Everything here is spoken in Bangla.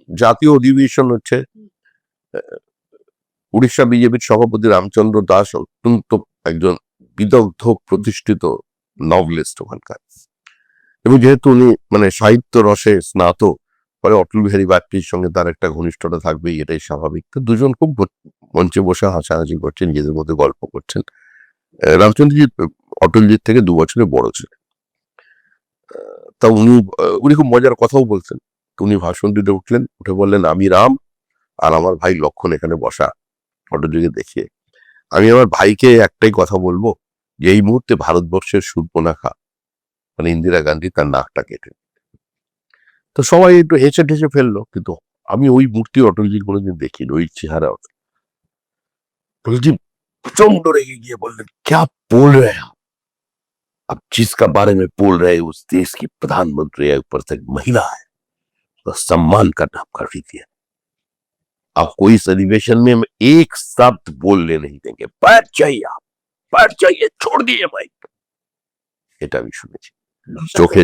জাতীয় অধিবেশন হচ্ছে। উড়িষ্যা বিজেপির সভাপতি রামচন্দ্র দাস অত্যন্ত একজন বিদগ্ধ প্রতিষ্ঠিত নভেলিস্ট ওখানকার, এবং যেহেতু উনি মানে সাহিত্য রসে স্নাতক, পরে অটল বিহারী বাজপেয়ীর সঙ্গে তার একটা ঘনিষ্ঠতা থাকবেই, এটাই স্বাভাবিক। তো দুজন খুব মঞ্চে বসে হাসাহাসি করছেন, নিজেদের মধ্যে গল্প করছেন। রামচন্দ্রজি অটলজির থেকে 2 বছরের বড় ছিলেন। তা উনি খুব মজার কথাও বলছেন। উনি ভাষণ দিতে উঠলেন, উঠে বললেন, আমি রাম আর আমার ভাই লক্ষণ এখানে বসা, অটলজিকে দেখিয়ে। আমি আমার ভাইকে একটাই কথা বলবো, যে এই মুহূর্তে ভারতবর্ষের শূর্পণখা মানে ইন্দিরা গান্ধী তার নাকটা কেটে। তো সবাই একটু হেসে ঠেসে ফেললো, কিন্তু আমি ওই মূর্তি অটলজির কোনোদিন দেখিনি, ওই চেহারা। অটলজি প্রচন্ড রেগে গিয়ে বললেন, क्या बोल रहे हैं आप जिसका बारे में बोल रहे हैं उस देश की प्रधानमंत्री है, ऊपर से महिला है, तो सम्मान करना आपका रीति है। आपको इस अधिवेशन में हम एक शब्द बोलने नहीं देंगे, बैठ जाइए, आप बैठ जाइए, छोड़ दिए माइक। এটা আমি শুনেছি, চোখে